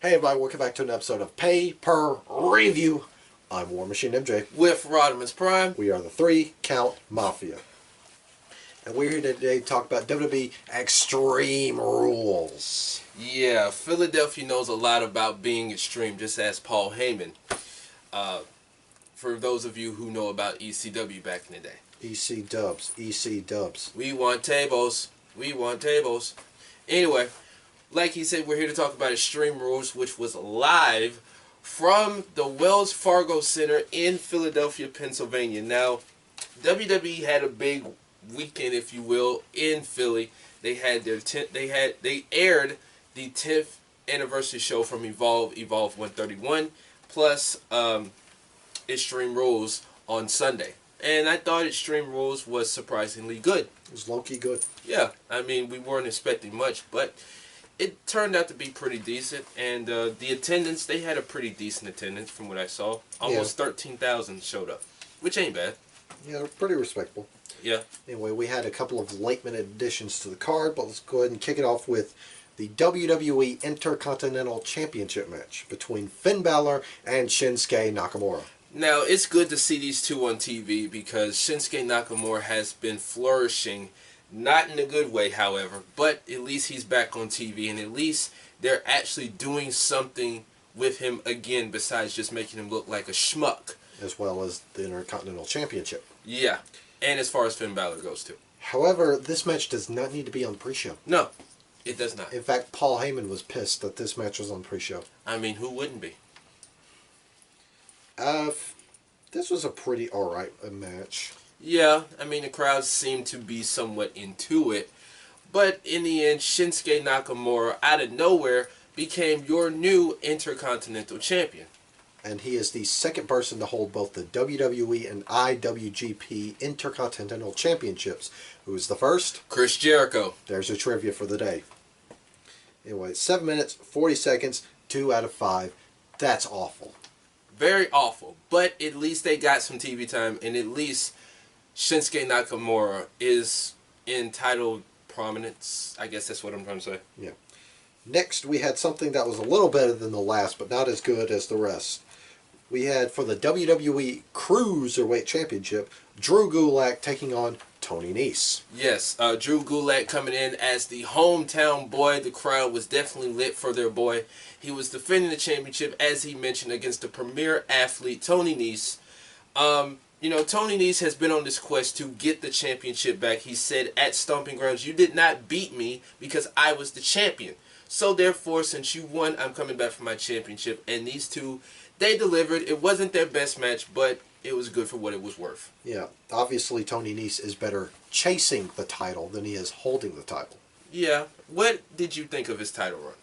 Hey everybody, welcome back to an episode of Pay Per Review. I'm War Machine MJ. With Rodimus Prime. We are the 3 Count Mafia. And we're here today to talk about WWE Extreme Rules. Yeah, Philadelphia knows a lot about being extreme, just as Paul Heyman. For those of you who know about ECW back in the day. EC Dubs, EC Dubs. We want tables. We want tables. Anyway, like he said, we're here to talk about Extreme Rules, which was live from the Wells Fargo Center in Philadelphia, Pennsylvania. Now, WWE had a big weekend, if you will, in Philly. They had they aired the 10th anniversary show from Evolve 131, plus Extreme Rules on Sunday. And I thought Extreme Rules was surprisingly good. It was low-key good. Yeah, I mean, we weren't expecting much, but it turned out to be pretty decent. And the attendance, they had a pretty decent attendance from what I saw. Almost 13,000 showed up, which ain't bad. Yeah, pretty respectable. Yeah. Anyway, we had a couple of late-minute additions to the card, but let's go ahead and kick it off with the WWE Intercontinental Championship match between Finn Balor and Shinsuke Nakamura. Now, it's good to see these two on TV because Shinsuke Nakamura has been flourishing, not in a good way, however, but at least he's back on TV, and at least they're actually doing something with him again besides just making him look like a schmuck. As well as the Intercontinental Championship. Yeah, and as far as Finn Balor goes, too. However, this match does not need to be on pre-show. No, it does not. In fact, Paul Heyman was pissed that this match was on pre-show. I mean, who wouldn't be? This was a pretty alright match. Yeah, I mean, the crowd seemed to be somewhat into it. But in the end, Shinsuke Nakamura, out of nowhere, became your new Intercontinental Champion. And he is the second person to hold both the WWE and IWGP Intercontinental Championships. Who is the first? Chris Jericho. There's a trivia for the day. Anyway, 7 minutes, 40 seconds, 2 out of 5. That's awful. Very awful. But at least they got some TV time, and at least Shinsuke Nakamura is in title prominence. I guess that's what I'm trying to say. Yeah. Next, we had something that was a little better than the last, but not as good as the rest. We had, for the WWE Cruiserweight Championship, Drew Gulak taking on Tony Nese. Yes, Drew Gulak coming in as the hometown boy. The crowd was definitely lit for their boy. He was defending the championship, as he mentioned, against the premier athlete, Tony Nese. You know, Tony Nese has been on this quest to get the championship back. He said at Stomping Grounds, "You did not beat me because I was the champion. So therefore, since you won, I'm coming back for my championship." And these two, they delivered. It wasn't their best match, but it was good for what it was worth. Yeah, obviously Tony Nese is better chasing the title than he is holding the title. Yeah. What did you think of his title run?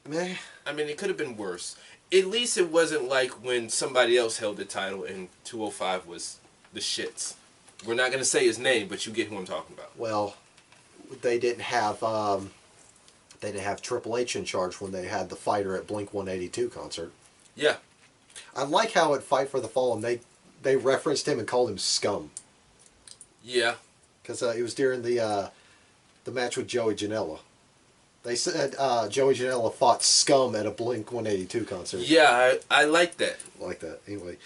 Meh. I mean, it could have been worse. At least it wasn't like when somebody else held the title and 205 was the shits. We're not going to say his name, but you get who I'm talking about. Well, they didn't have Triple H in charge when they had the Fighter at Blink 182 concert. Yeah. I like how at Fight for the Fallen they referenced him and called him Scum. Yeah. Because it was during the match with Joey Janela. They said Joey Janela fought Scum at a Blink 182 concert. Yeah, I like that. Like that. Anyway,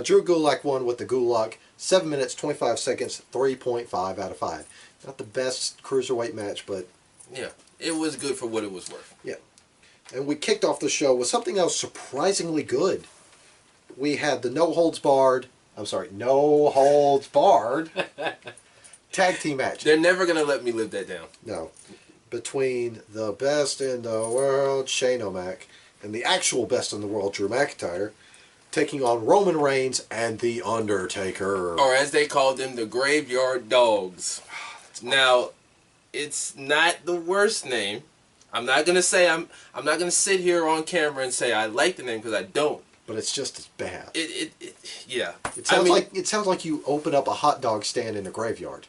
Drew Gulak won with the Gulak. 7 minutes, 25 seconds, 3.5 out of 5. Not the best cruiserweight match, but... Yeah, it was good for what it was worth. Yeah. And we kicked off the show with something that was surprisingly good. We had the No Holds Barred tag team match. They're never going to let me live that down. No. Between the best in the world, Shane O'Mac, and the actual best in the world, Drew McIntyre, taking on Roman Reigns and The Undertaker. Or as they called them, the Graveyard Dogs. Now, it's not the worst name. I'm not gonna say I'm not gonna sit here on camera and say I like the name because I don't. But it's just as bad. Yeah. It sounds like you open up a hot dog stand in a graveyard.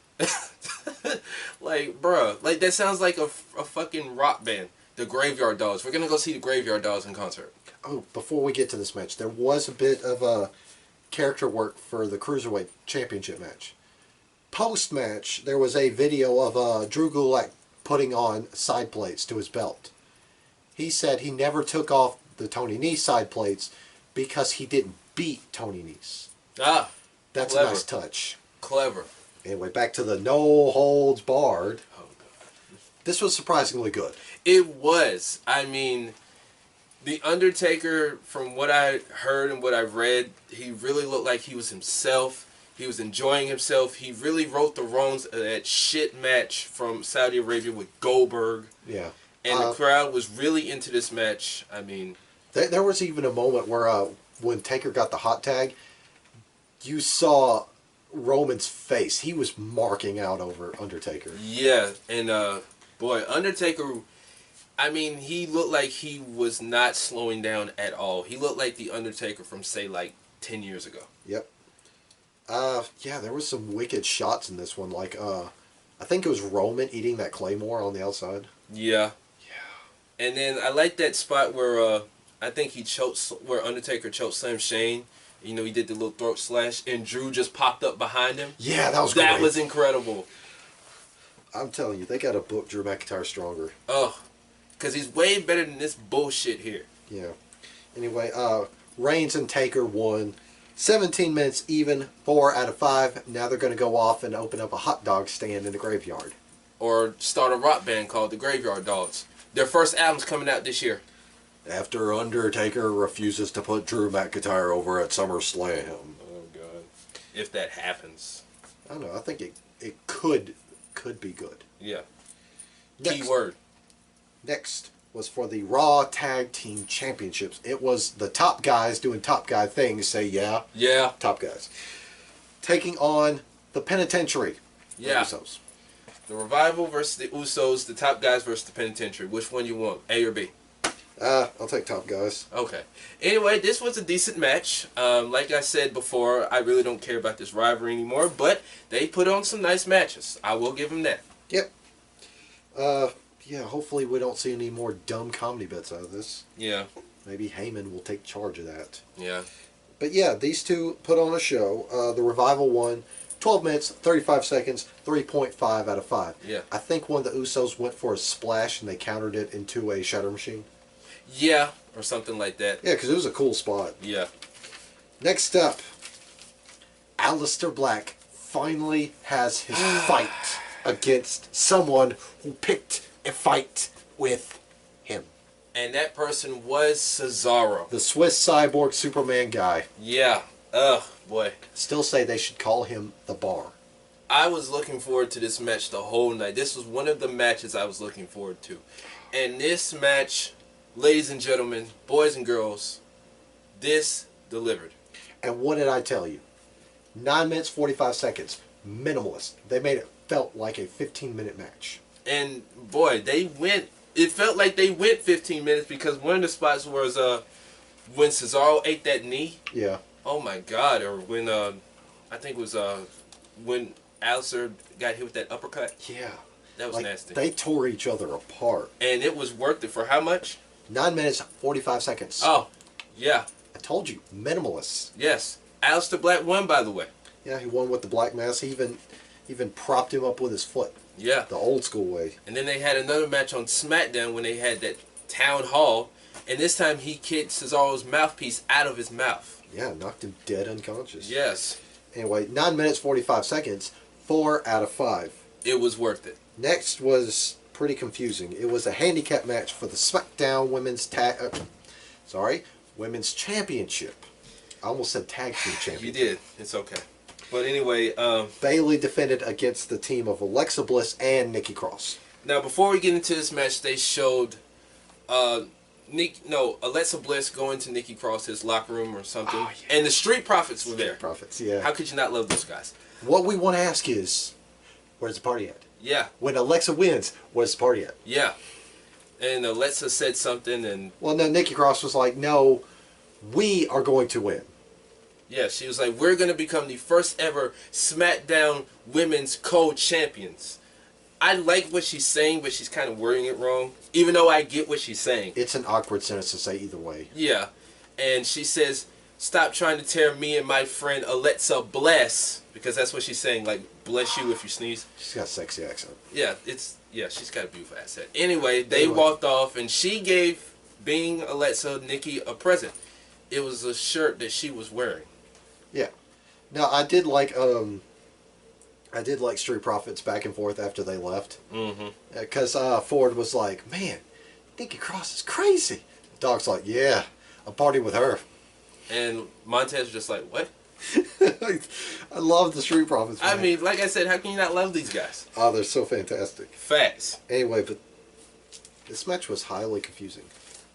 Like, bruh, like that sounds like a fucking rock band. The Graveyard Dogs. We're gonna go see the Graveyard Dogs in concert. Oh, before we get to this match, there was a bit of character work for the Cruiserweight Championship match. Post-match, there was a video of Drew Gulak putting on side plates to his belt. He said he never took off the Tony Nese side plates because he didn't beat Tony Nese. Ah, That's clever. a nice touch. Clever. Anyway, back to the no holds barred. Oh, God. This was surprisingly good. It was. I mean, The Undertaker, from what I heard and what I read, he really looked like he was himself. He was enjoying himself. He really wrote the wrongs of that shit match from Saudi Arabia with Goldberg. Yeah. And the crowd was really into this match. I mean... There was even a moment where when Taker got the hot tag, you saw Roman's face. He was marking out over Undertaker. Yeah, and boy, Undertaker, I mean, he looked like he was not slowing down at all. He looked like the Undertaker from, say, like 10 years ago. Yep. Yeah, there was some wicked shots in this one. Like, I think it was Roman eating that Claymore on the outside. Yeah. Yeah. And then I like that spot where I think where Undertaker choked Slam Shane. You know, he did the little throat slash, and Drew just popped up behind him. Yeah, that was great. That was incredible. I'm telling you, they got to book Drew McIntyre stronger. Oh, because he's way better than this bullshit here. Yeah. Anyway, Reigns and Taker won. 17 minutes even, 4 out of 5. Now they're going to go off and open up a hot dog stand in the graveyard. Or start a rock band called the Graveyard Dogs. Their first album's coming out this year. After Undertaker refuses to put Drew McIntyre over at SummerSlam. Oh, God. If that happens. I don't know. I think it could be good. Yeah. Next, Keyword. Next was for the Raw Tag Team Championships. It was the top guys doing top guy things. Say yeah. Yeah. Top guys. Taking on the Penitentiary. Yeah. The Usos. The Revival versus the Usos. The top guys versus the Penitentiary. Which one you want? A or B? I'll take top guys. Okay. Anyway, this was a decent match. Like I said before, I really don't care about this rivalry anymore, but they put on some nice matches. I will give them that. Yep. Yeah, hopefully we don't see any more dumb comedy bits out of this. Yeah. Maybe Heyman will take charge of that. Yeah. But yeah, these two put on a show. The Revival won 12 minutes, 35 seconds, 3.5 out of 5. Yeah. I think one of the Usos went for a splash and they countered it into a Shatter Machine. Yeah, or something like that. Yeah, because it was a cool spot. Yeah. Next up, Aleister Black finally has his fight against someone who picked a fight with him. And that person was Cesaro. The Swiss cyborg Superman guy. Yeah. Ugh, boy. Still say they should call him the Bar. I was looking forward to this match the whole night. This was one of the matches I was looking forward to. And this match, ladies and gentlemen, boys and girls, this delivered. And what did I tell you? 9 minutes, 45 seconds. Minimalist. They made it felt like a 15-minute match. And boy, they went. It felt like they went 15 minutes because one of the spots was when Cesaro ate that knee. Yeah. Oh my God! Or when I think it was when Aleister got hit with that uppercut. Yeah. That was like, nasty. They tore each other apart. And it was worth it for how much? 9 minutes, 45 seconds. Oh, yeah. I told you, minimalist. Yes. Aleister Black won, by the way. Yeah, he won with the black mass. He even propped him up with his foot. Yeah. The old school way. And then they had another match on SmackDown when they had that town hall. And this time he kicked Cesaro's mouthpiece out of his mouth. Yeah, knocked him dead unconscious. Yes. Anyway, 9 minutes, 45 seconds, 4 out of 5. It was worth it. Next was pretty confusing. It was a handicap match for the SmackDown Women's Championship. I almost said Tag Team Championship. You did. It's okay. But anyway, Bayley defended against the team of Alexa Bliss and Nikki Cross. now before we get into this match, they showed Alexa Bliss going to Nikki Cross's locker room or something. Oh, yeah. And the Street Profits were there. Profits, yeah. How could you not love those guys? What we want to ask is, where's the party at? Yeah. When Alexa wins, where's the party at? Yeah. And Alexa said something, and Well, no, Nikki Cross was like, no, we are going to win. yeah, she was like, we're going to become the first ever SmackDown Women's Co-Champions. I like what she's saying, but she's kind of wording it wrong, even though I get what she's saying. It's an awkward sentence to say either way. Yeah. And she says, stop trying to tear me and my friend Alexa Bless, because that's what she's saying, like, bless you if you sneeze. She's got a sexy accent. Yeah, she's got a beautiful accent. Anyway, they walked off, and she gave being Alexa Nikki a present. It was a shirt that she was wearing. Yeah. Now I did like Street Profits back and forth after they left. Because Ford was like, man, Nikki Cross is crazy. Doc's like, yeah, I'm partying with her. And Montez was just like, what? I love the Street Profits. Man. I mean, like I said, how can you not love these guys? Oh, they're so fantastic. Facts. Anyway, but this match was highly confusing.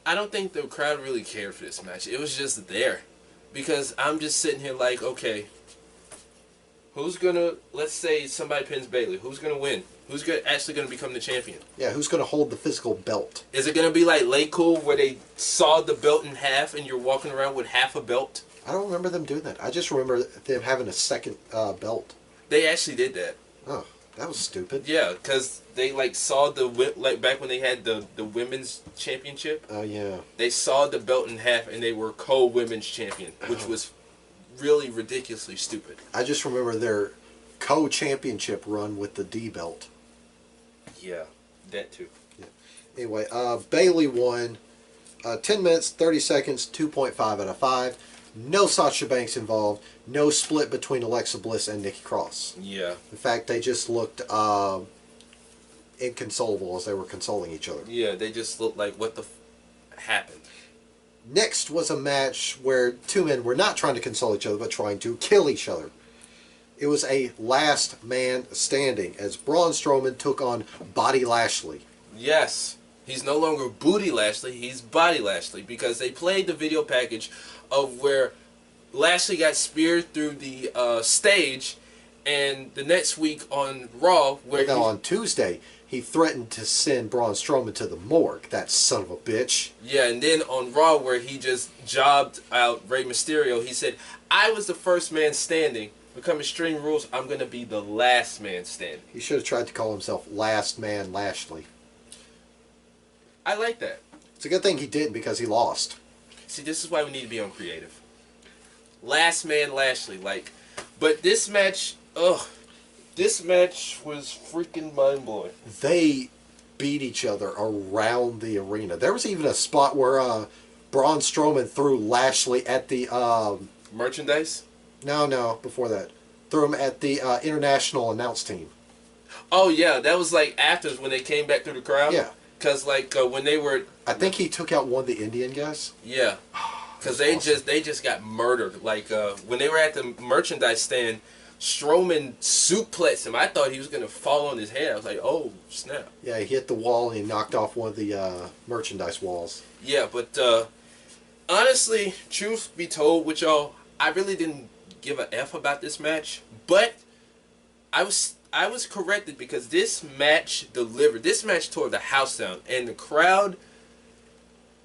I don't think the crowd really cared for this match. It was just there. Because I'm just sitting here like, okay, who's going to, let's say somebody pins Bayley. Who's going to win? Who's actually going to become the champion? Yeah, who's going to hold the physical belt? Is it going to be like Late Cool where they sawed the belt in half and you're walking around with half a belt? I don't remember them doing that. I just remember them having a second belt. They actually did that. Oh, that was stupid. Yeah, because they like sawed like back when they had the women's championship. Oh, yeah. They sawed the belt in half and they were co-women's champion, which was really ridiculously stupid. I just remember their co-championship run with the D belt. Yeah, that too. Yeah. Anyway, Bayley won 10 minutes, 30 seconds, 2.5 out of 5. No Sasha Banks involved. No split between Alexa Bliss and Nikki Cross. Yeah. In fact, they just looked inconsolable as they were consoling each other. Yeah, they just looked like, what the happened? Next was a match where two men were not trying to console each other, but trying to kill each other. It was a last man standing as Braun Strowman took on Body Lashley. Yes. He's no longer Booty Lashley, he's Body Lashley, because they played the video package of where Lashley got speared through the stage, and the next week on Raw, where on Tuesday, he threatened to send Braun Strowman to the morgue. That son of a bitch. Yeah, and then on Raw, where he just jobbed out Rey Mysterio, he said, I was the first man standing. Become Extreme Rules, I'm going to be the last man standing. He should have tried to call himself Last Man Lashley. I like that. It's a good thing he didn't because he lost. See, this is why we need to be on creative. Last Man Lashley, like, but this match, this match was freaking mind-blowing. They beat each other around the arena. There was even a spot where Braun Strowman threw Lashley at the merchandise? No, before that. Threw him at the international announce team. Oh, yeah, that was like after when they came back through the crowd? Yeah. Because, like, when they were... I think he took out one of the Indian guys. Yeah. Because they just got murdered. Like, when they were at the merchandise stand, Strowman suplexed him. I thought he was going to fall on his head. I was like, oh, snap. Yeah, he hit the wall and he knocked off one of the merchandise walls. Yeah, but honestly, truth be told with y'all, I really didn't give a F about this match. But I was corrected because this match delivered. This match tore the house down. And the crowd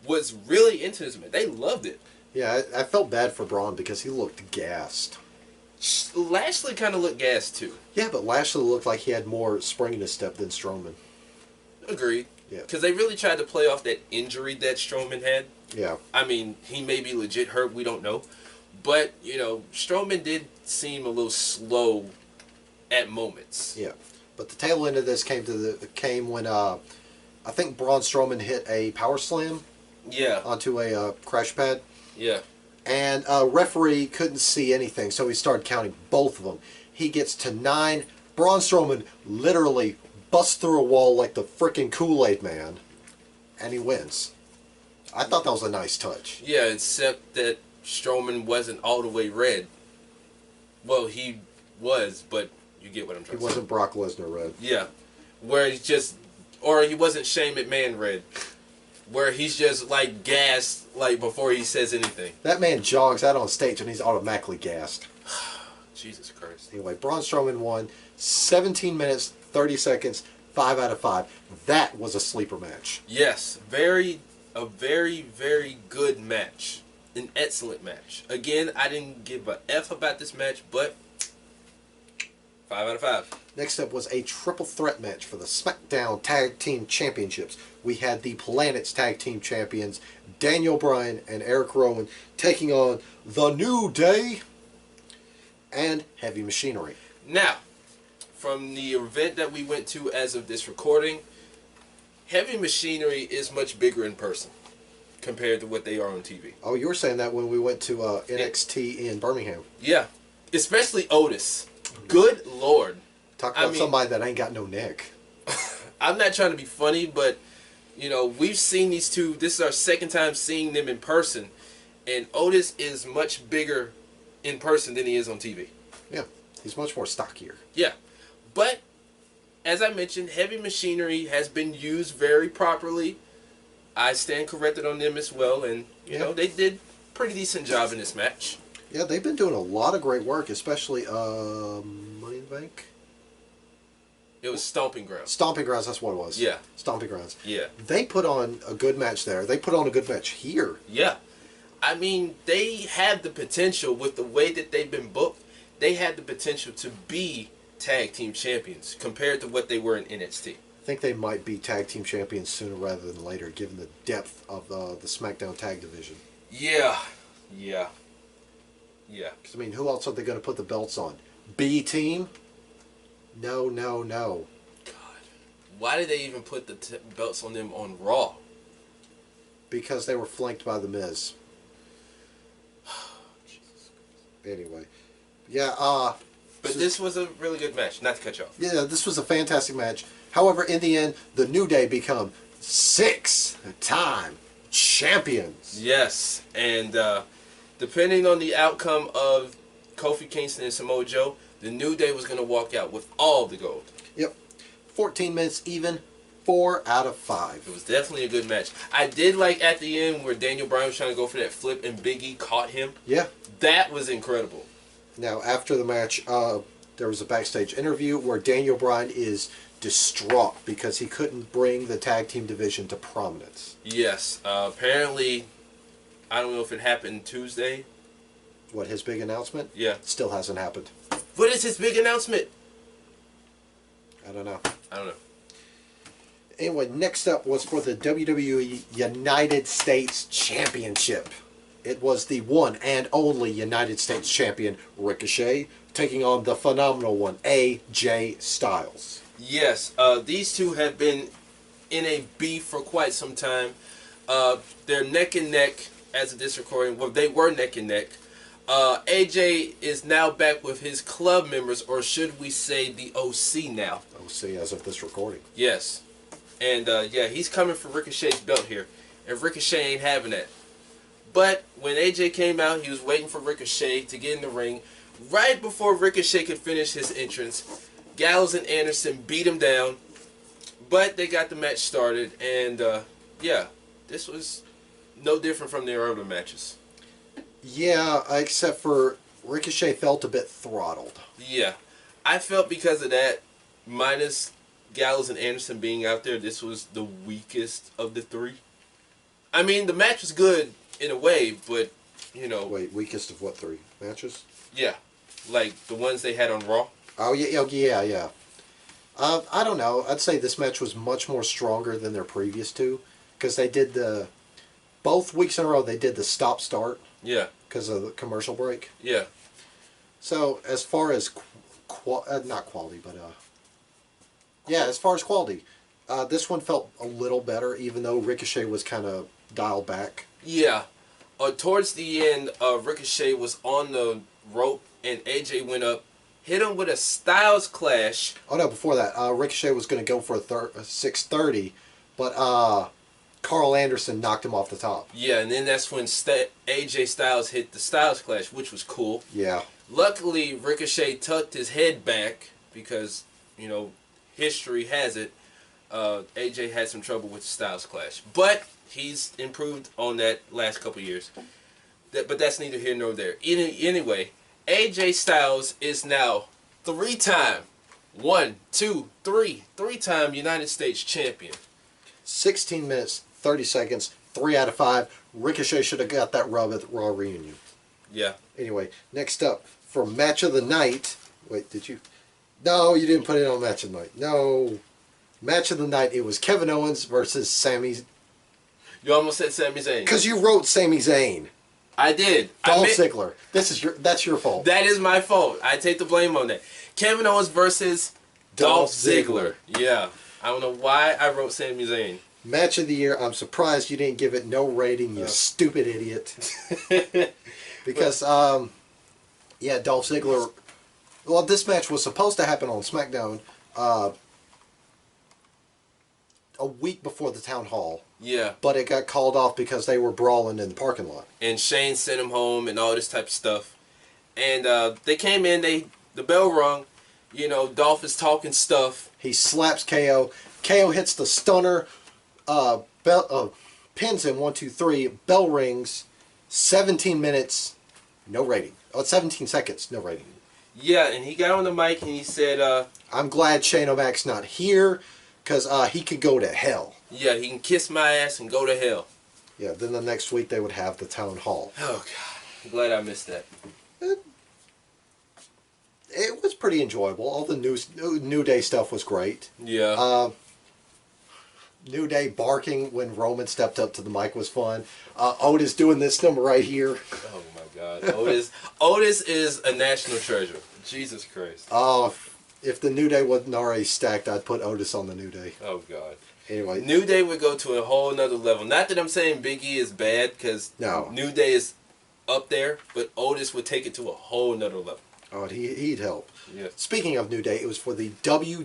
was really into this match. They loved it. Yeah, I felt bad for Braun because he looked gassed. Lashley kind of looked gassed too. Yeah, but Lashley looked like he had more spring in his step than Strowman. Agreed. Yeah. Because they really tried to play off that injury that Strowman had. Yeah. I mean, he may be legit hurt. We don't know. But, you know, Strowman did seem a little slow at moments. Yeah. But the tail end of this came when I think Braun Strowman hit a power slam. Yeah. Onto a crash pad. Yeah. And referee couldn't see anything, so he started counting both of them. He gets to 9. Braun Strowman literally busts through a wall like the frickin' Kool-Aid Man, and he wins. I thought that was a nice touch. Yeah, except that Strowman wasn't all the way red. Well, he was, but you get what I'm trying to say. He wasn't Brock Lesnar red. Yeah. Where he's just... Or he wasn't Shane McMahon red. Where he's just, like, gassed, like, before he says anything. That man jogs out on stage and he's automatically gassed. Jesus Christ. Anyway, Braun Strowman won 17 minutes, 30 seconds, 5 out of 5. That was a sleeper match. Yes. A very, very good match. An excellent match. Again, I didn't give a F about this match, but 5 out of 5. Next up was a triple threat match for the SmackDown Tag Team Championships. We had the Planet's Tag Team Champions, Daniel Bryan and Eric Rowan, taking on The New Day and Heavy Machinery. Now, from the event that we went to as of this recording, Heavy Machinery is much bigger in person compared to what they are on TV. Oh, you were saying that when we went to NXT in Birmingham. Yeah, especially Otis. Good Lord. Talk about somebody that ain't got no neck. I'm not trying to be funny, but, you know, we've seen these two. This is our second time seeing them in person. And Otis is much bigger in person than he is on TV. Yeah, he's much more stockier. Yeah. But, as I mentioned, Heavy Machinery has been used very properly. I stand corrected on them as well. And, you know, they did a pretty decent job in this match. Yeah, they've been doing a lot of great work, especially Money in the Bank. It was Stomping Grounds. Stomping Grounds, that's what it was. Yeah. Stomping Grounds. Yeah. They put on a good match there. They put on a good match here. Yeah. I mean, they have the potential with the way that they've been booked. They had the potential to be tag team champions compared to what they were in NXT. I think they might be tag team champions sooner rather than later, given the depth of the SmackDown tag division. Yeah. Yeah. Yeah. Because, I mean, who else are they going to put the belts on? B Team? No, no, no. God. Why did they even put the belts on them on Raw? Because they were flanked by The Miz. Anyway. Yeah, But this was a really good match, not to cut you off. Yeah, this was a fantastic match. However, in the end, the New Day become 6-time champions. Yes, and depending on the outcome of Kofi Kingston and Samoa Joe, the New Day was going to walk out with all the gold. Yep. 14 minutes even, 4 out of 5. It was definitely a good match. I did like at the end where Daniel Bryan was trying to go for that flip and Big E caught him. Yeah. That was incredible. Now, after the match, there was a backstage interview where Daniel Bryan is distraught because he couldn't bring the tag team division to prominence. Yes. Apparently, I don't know if it happened Tuesday. What, his big announcement? Yeah. Still hasn't happened. What is his big announcement? I don't know. I don't know. Anyway, next up was for the WWE United States Championship. It was the one and only United States Champion, Ricochet, taking on the phenomenal one, AJ Styles. Yes, these two have been in a beef for quite some time. They're neck and neck as of this recording. Well, they were neck and neck. AJ is now back with his club members, or should we say the OC now? OC as of this recording. Yes. And, yeah, he's coming for Ricochet's belt here. And Ricochet ain't having that. But when AJ came out, he was waiting for Ricochet to get in the ring. Right before Ricochet could finish his entrance, Gallows and Anderson beat him down. But they got the match started. And, yeah, this was no different from their other matches. Yeah, except for Ricochet felt a bit throttled. Yeah. I felt because of that, minus Gallows and Anderson being out there, this was the weakest of the three. I mean, the match was good in a way, but, you know. Wait, weakest of what, 3 matches? Yeah. Like the ones they had on Raw. Oh, yeah. I don't know. I'd say this match was much more stronger than their previous two. Because they did both weeks in a row, they did the stop-start. Yeah. Because of the commercial break. Yeah. So, as far as, not quality, but, yeah, as far as quality, this one felt a little better, even though Ricochet was kind of dialed back. Yeah. Towards the end, Ricochet was on the rope, and AJ went up, hit him with a Styles Clash. Oh, no, before that, Ricochet was going to go for a 630, but Carl Anderson knocked him off the top. Yeah, and then that's when AJ Styles hit the Styles Clash, which was cool. Yeah. Luckily, Ricochet tucked his head back because, you know, history has it, AJ had some trouble with the Styles Clash. But he's improved on that last couple years. But that's neither here nor there. Anyway, AJ Styles is now 3-time United States champion. 16 minutes, 30 seconds, 3 out of 5. Ricochet should have got that rub at the Raw reunion. Yeah. Anyway, next up, for match of the night. Wait, did you? No, you didn't put it on match of the night. No. Match of the night, it was Kevin Owens versus Sami. You almost said Sami Zayn. Because you wrote Sami Zayn. I did. Dolph Ziggler. That's your fault. That is my fault. I take the blame on that. Kevin Owens versus Dolph Ziggler. Yeah. I don't know why I wrote Sami Zayn. Match of the year. I'm surprised you didn't give it no rating, you stupid idiot. Because, yeah, Dolph Ziggler. Well, this match was supposed to happen on SmackDown a week before the Town Hall. Yeah. But it got called off because they were brawling in the parking lot. And Shane sent him home and all this type of stuff. And they came in, the bell rung. You know, Dolph is talking stuff. He slaps KO. KO hits the stunner. Pins him 1, 2, 3. Bell rings. 17 minutes. No rating. Oh, 17 seconds. No rating. Yeah, and he got on the mic and he said, I'm glad Shane O'Mac's not here because he could go to hell. Yeah, he can kiss my ass and go to hell. Yeah, then the next week they would have the Town Hall. Oh, God. I'm glad I missed that. It was pretty enjoyable. All the New Day stuff was great. Yeah. New Day barking when Roman stepped up to the mic was fun. Otis doing this number right here. Oh, my God. Otis is a national treasure. Jesus Christ. If the New Day wasn't already stacked, I'd put Otis on the New Day. Oh, God. Anyway. New Day would go to a whole nother level. Not that I'm saying Big E is bad, because New Day is up there, but Otis would take it to a whole nother level. Oh, he'd help. Yeah. Speaking of New Day, it was for the WWE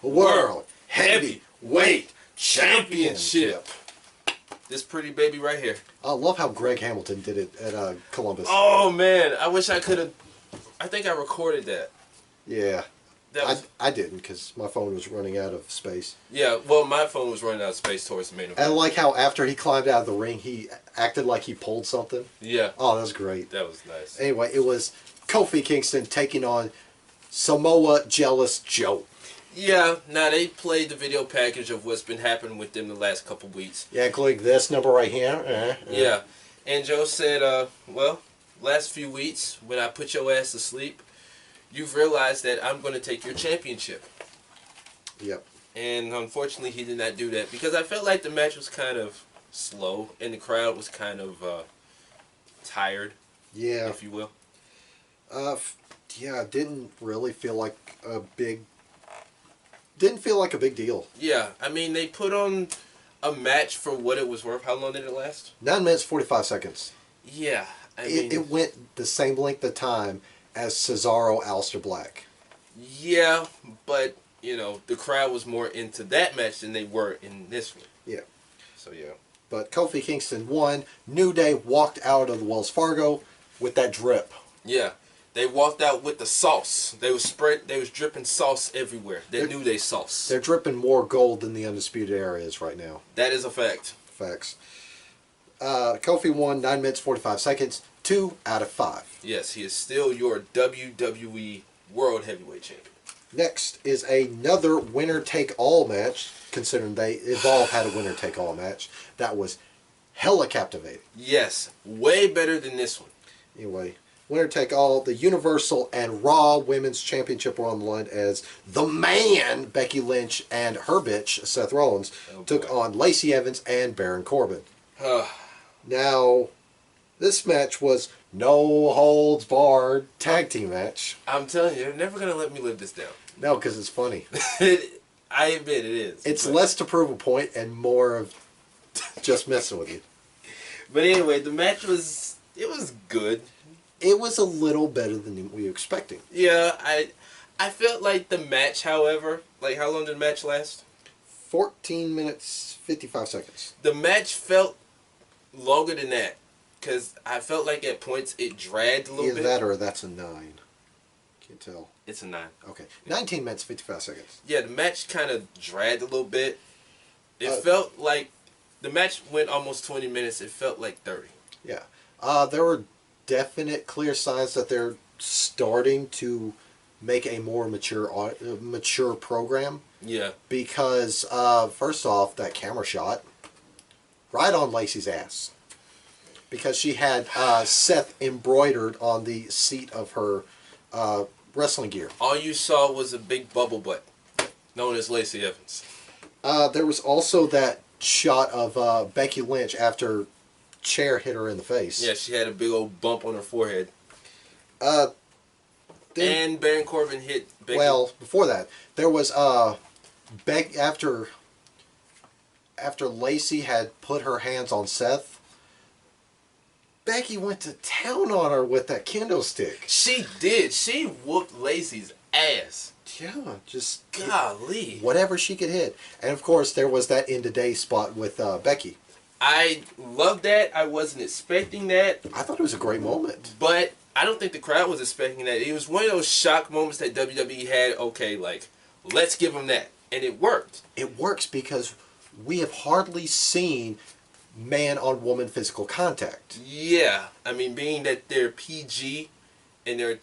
World Heavyweight Championship. This pretty baby right here. I love how Greg Hamilton did it at Columbus. Oh, man. I wish I could have. I think I recorded that. Yeah. I didn't because my phone was running out of space. Yeah, well, my phone was running out of space towards the main event. And I like how after he climbed out of the ring, he acted like he pulled something. Yeah. Oh, that was great. That was nice. Anyway, it was Kofi Kingston taking on Samoa Jealous Joe. Yeah, now they played the video package of what's been happening with them the last couple weeks. Yeah, including this number right here. Yeah, and Joe said, well, last few weeks, when I put your ass to sleep, you've realized that I'm going to take your championship. Yep. And unfortunately, he did not do that because I felt like the match was kind of slow and the crowd was kind of tired, yeah, if you will. Yeah, didn't really feel like a big deal. Yeah, I mean, they put on a match for what it was worth. How long did it last? 9 minutes, 45 seconds. Yeah, I mean... It went the same length of time as Cesaro, Aleister Black. Yeah, but, you know, the crowd was more into that match than they were in this one. Yeah. So, yeah. But Kofi Kingston won. New Day walked out of the Wells Fargo with that drip. Yeah. They walked out with the sauce. They was dripping sauce everywhere. That New Day sauce. They're dripping more gold than the Undisputed Era is right now. That is a fact. Facts. Kofi won 9 minutes, 45 seconds. 2 out of 5. Yes, he is still your WWE World Heavyweight Champion. Next is another winner-take-all match, considering they Evolve had a winner-take-all match. That was hella captivating. Yes, way better than this one. Anyway, winner-take-all, the Universal and Raw Women's Championship were on the line as the man, Becky Lynch, and her bitch, Seth Rollins, took on Lacey Evans and Baron Corbin. Now... this match was no holds barred tag team match. I'm telling you, they're never going to let me live this down. No, because it's funny. I admit it is. It's less to prove a point and more of just messing with you. But anyway, the match was good. It was a little better than we were expecting. Yeah, I felt like the match, however, like how long did the match last? 14 minutes, 55 seconds. The match felt longer than that. Because I felt like at points it dragged a little bit. Either that or that's a 9. Can't tell. It's a 9. Okay. 19 minutes, 55 seconds. Yeah, the match kind of dragged a little bit. It felt like the match went almost 20 minutes. It felt like 30. Yeah. There were definite clear signs that they're starting to make a more mature program. Yeah. because first off, that camera shot right on Lacey's ass. because she had Seth embroidered on the seat of her wrestling gear. All you saw was a big bubble butt, known as Lacey Evans. There was also that shot of Becky Lynch after chair hit her in the face. Yeah, she had a big old bump on her forehead. Then, And Baron Corbin hit Becky. well, before that, there was after Lacey had put her hands on Seth, Becky went to town on her with that kendo stick. She did. She whooped Lacey's ass. Yeah, just Golly. whatever she could hit. And of course, there was that end of day spot with Becky. I love that. I wasn't expecting that. I thought it was a great moment. But I don't think the crowd was expecting that. It was one of those shock moments that WWE had. Okay, like, let's give them that. And it worked. It works because we have hardly seen man-on-woman physical contact. Yeah. I mean, being that they're PG and they're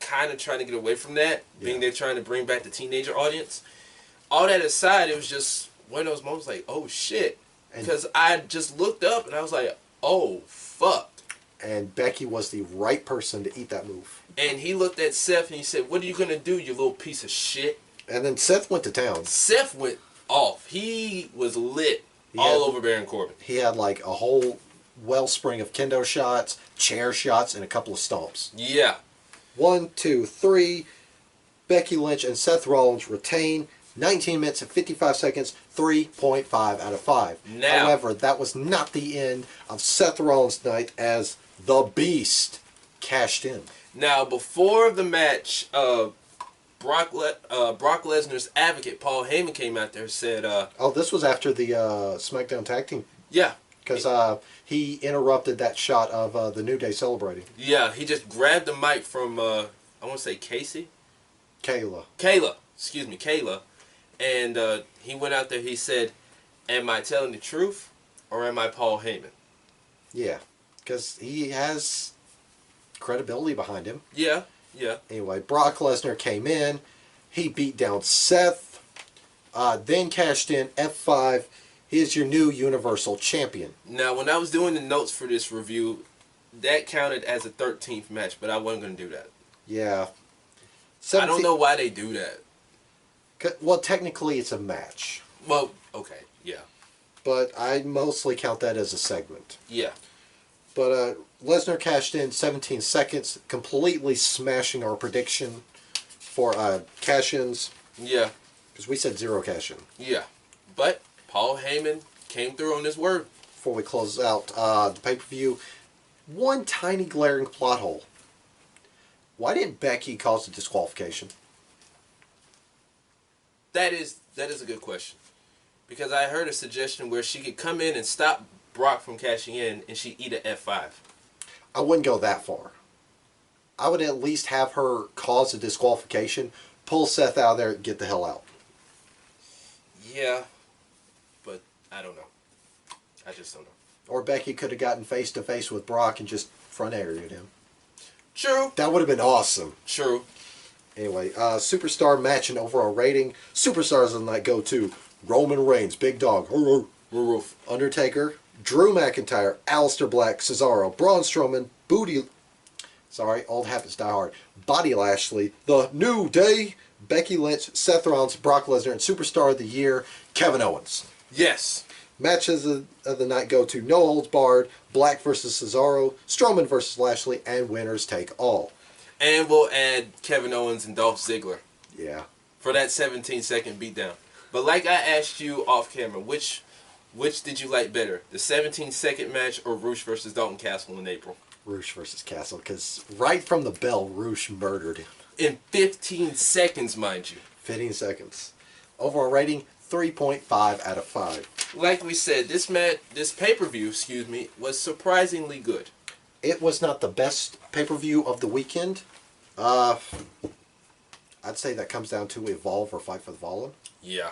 kind of trying to get away from that, being they're trying to bring back the teenager audience. All that aside, it was just one of those moments like, oh, shit. Because I just looked up and I was like, oh, fuck. And Becky was the right person to eat that move. And he looked at Seth and he said, what are you going to do, you little piece of shit? And then Seth went to town. Seth went off. He was lit all over Baron Corbin. He had like a whole wellspring of kendo shots, chair shots, and a couple of stomps. Yeah. 1, 2, 3. Becky Lynch and Seth Rollins retain. 19 minutes and 55 seconds, 3.5 out of 5. Now, however, that was not the end of Seth Rollins' night as the Beast cashed in. Now, before the match, Brock Lesnar's advocate, Paul Heyman, came out there and said... oh, this was after the SmackDown Tag Team. Yeah. Because he interrupted that shot of the New Day celebrating. Yeah, he just grabbed the mic from, I want to say Casey? Kayla. Excuse me, Kayla. And he went out there, he said, am I telling the truth or am I Paul Heyman? Yeah, because he has credibility behind him. Yeah, yeah. Anyway, Brock Lesnar came in. He beat down Seth. Then cashed in F5. He is your new Universal Champion. Now, when I was doing the notes for this review, that counted as a 13th match, but I wasn't going to do that. Yeah. I don't know why they do that. Well, technically it's a match. Well, okay, yeah. But I mostly count that as a segment. Yeah. But Lesnar cashed in 17 seconds, completely smashing our prediction for cash-ins. Yeah. Because we said 0 cash-in. Yeah. But Paul Heyman came through on his word. Before we close out the pay-per-view, one tiny glaring plot hole. Why didn't Becky cause a disqualification? That is a good question. Because I heard a suggestion where she could come in and stop Brock from cashing in and she'd eat an F5. I wouldn't go that far. I would at least have her cause a disqualification, pull Seth out of there, and get the hell out. Yeah, but I don't know. I just don't know. Or Becky could have gotten face-to-face with Brock and just front area'd him. True. That would have been awesome. True. Anyway, superstar match and overall rating. Superstars of the night go to Roman Reigns, Big Dog, Undertaker, Drew McIntyre, Aleister Black, Cesaro, Braun Strowman, Old Habits Die Hard, Bobby Lashley, The New Day, Becky Lynch, Seth Rollins, Brock Lesnar, and Superstar of the Year, Kevin Owens. Yes. Matches of the night go to No Holds Barred, Black versus Cesaro, Strowman versus Lashley, and winners take all. And we'll add Kevin Owens and Dolph Ziggler. Yeah. For that 17-second beatdown. But like I asked you off camera, which did you like better? The 17-second match or Rush versus Dalton Castle in April? Rush versus Castle, because right from the bell, Rush murdered him. In 15 seconds, mind you. 15 seconds. Overall rating, 3.5 out of 5. Like we said, this pay-per-view, was surprisingly good. It was not the best pay-per-view of the weekend. I'd say that comes down to Evolve or Fight for the Fallen. Yeah.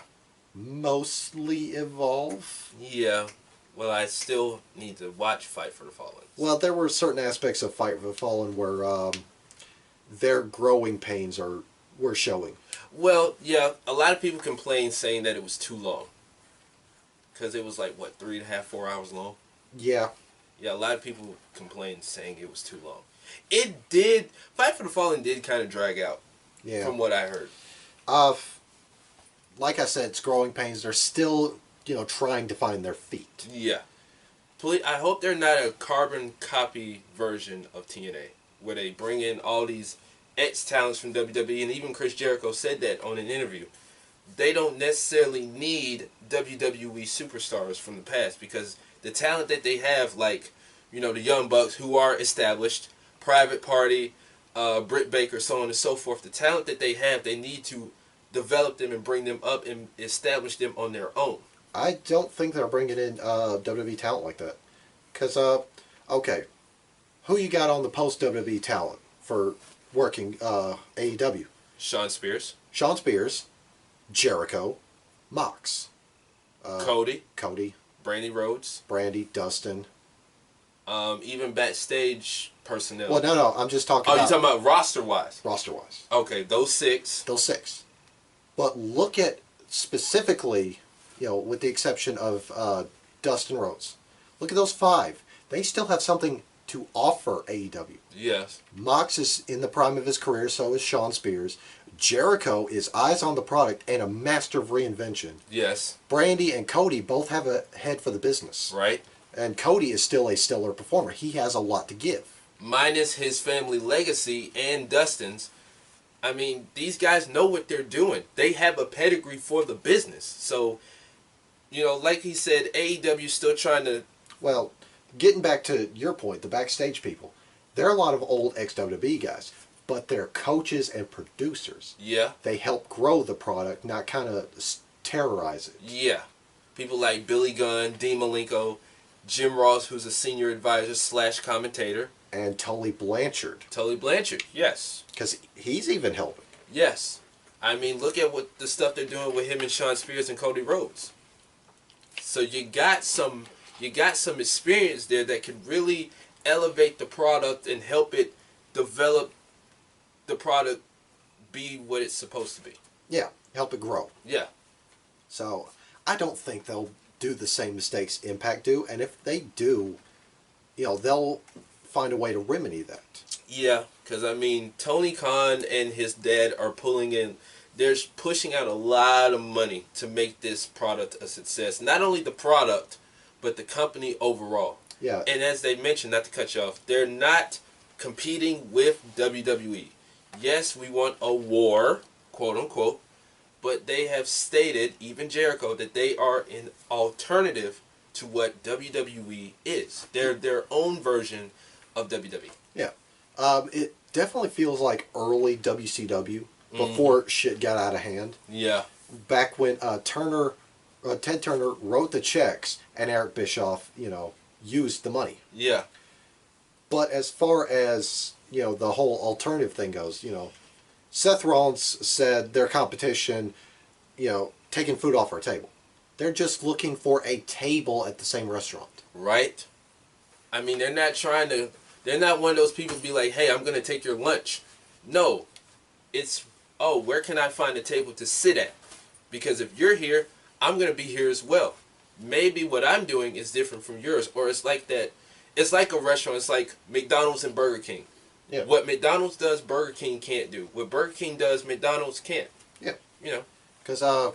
Mostly Evolve. Yeah. Well, I still need to watch Fight for the Fallen. Well, there were certain aspects of Fight for the Fallen where their growing pains were showing. Well, yeah, a lot of people complained saying that it was too long. Because it was like, what, 3.5, 4 hours long? Yeah. Yeah, a lot of people complained saying it was too long. It did. Fight for the Fallen did kind of drag out, Yeah. from what I heard. Uh, like I said, it's growing pains. They're still, trying to find their feet. Yeah. Please, I hope they're not a carbon copy version of TNA, where they bring in all these ex-talents from WWE, and even Chris Jericho said that on an interview. They don't necessarily need WWE superstars from the past, because the talent that they have, like, the Young Bucks, who are established, Private Party, Britt Baker, so on and so forth, the talent that they have, they need to develop them and bring them up and establish them on their own. I don't think they're bringing in WWE talent like that. Because, okay, who you got on the post-WWE talent for working AEW? Shawn Spears. Shawn Spears, Jericho, Mox. Cody. Brandy Rhodes. Brandy, Dustin. Even backstage personnel. Well, no, I'm just talking about... Oh, you're talking about roster-wise? Roster-wise. Okay, those six. But look at, specifically, with the exception of Dustin Rhodes, look at those 5. They still have something to offer AEW. Yes. Mox is in the prime of his career, so is Shawn Spears. Jericho is eyes on the product and a master of reinvention. Yes. Brandy and Cody both have a head for the business. Right. And Cody is still a stellar performer. He has a lot to give. Minus his family legacy and Dustin's. I mean, these guys know what they're doing. They have a pedigree for the business. So, like he said, AEW's still trying to... Well, getting back to your point, the backstage people, there are a lot of old ex-WWE guys, but they're coaches and producers. Yeah. They help grow the product, not kind of terrorize it. Yeah. People like Billy Gunn, Dean Malenko, Jim Ross, who's a senior advisor / commentator. And Tully Blanchard. Yes. Because he's even helping. Yes. I mean, look at what the stuff they're doing with him and Shawn Spears and Cody Rhodes. So you got some experience there that can really elevate the product and help it develop the product be what it's supposed to be. Yeah, help it grow. Yeah. So I don't think they'll do the same mistakes Impact do, and if they do, they'll find a way to remedy that. Yeah, because I mean, Tony Khan and his dad are they're pushing out a lot of money to make this product a success. Not only the product, but the company overall. Yeah. And as they mentioned, not to cut you off, they're not competing with WWE. Yes, we want a war, quote unquote, but they have stated, even Jericho, that they are an alternative to what WWE is. They're their own version of WWE. Yeah. It definitely feels like early WCW before shit got out of hand. Yeah. Back when Ted Turner wrote the checks and Eric Bischoff, used the money. Yeah. But as far as, the whole alternative thing goes, Seth Rollins said their competition, taking food off our table. They're just looking for a table at the same restaurant. Right. I mean, they're not one of those people to be like, hey, I'm going to take your lunch. No. It's, where can I find a table to sit at? Because if you're here, I'm going to be here as well. Maybe what I'm doing is different from yours. Or it's like that. It's like a restaurant. It's like McDonald's and Burger King. Yeah. What McDonald's does, Burger King can't do. What Burger King does, McDonald's can't. Yeah. Because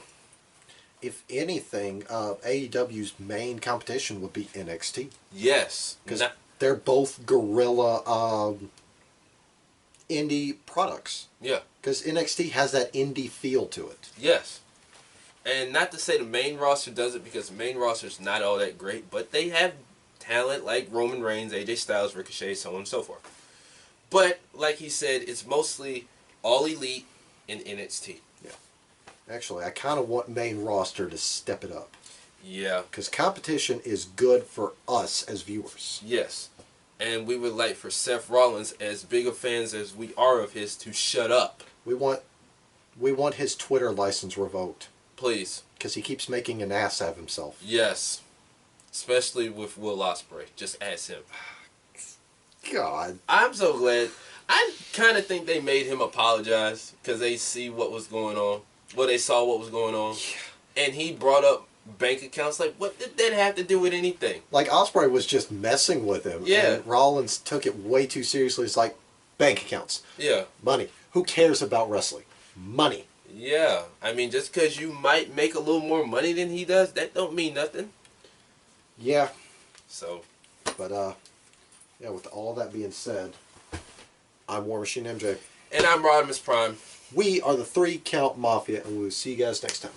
if anything, AEW's main competition would be NXT. Yes. Because they're both guerrilla indie products. Yeah. Because NXT has that indie feel to it. Yes. And not to say the main roster does it, because the main roster is not all that great, but they have talent like Roman Reigns, AJ Styles, Ricochet, so on and so forth. But, like he said, it's mostly all elite in NXT. Yeah. Actually, I kind of want main roster to step it up. Yeah. Because competition is good for us as viewers. Yes. And we would like for Seth Rollins, as big of fans as we are of his, to shut up. We want his Twitter license revoked. Please. Because he keeps making an ass out of himself. Yes. Especially with Will Ospreay. Just ask him. God. I'm so glad. I kind of think they made him apologize because they see what was going on. Well, they saw what was going on. Yeah. And he brought up bank accounts. Like, what did that have to do with anything? Like, Ospreay was just messing with him. Yeah. And Rollins took it way too seriously. It's like, bank accounts. Yeah. Money. Who cares about wrestling? Money. Yeah. I mean, just because you might make a little more money than he does, that don't mean nothing. Yeah. So. But, yeah, with all that being said, I'm War Machine MJ. And I'm Rodimus Prime. We are the 3 Count Mafia, and we'll see you guys next time.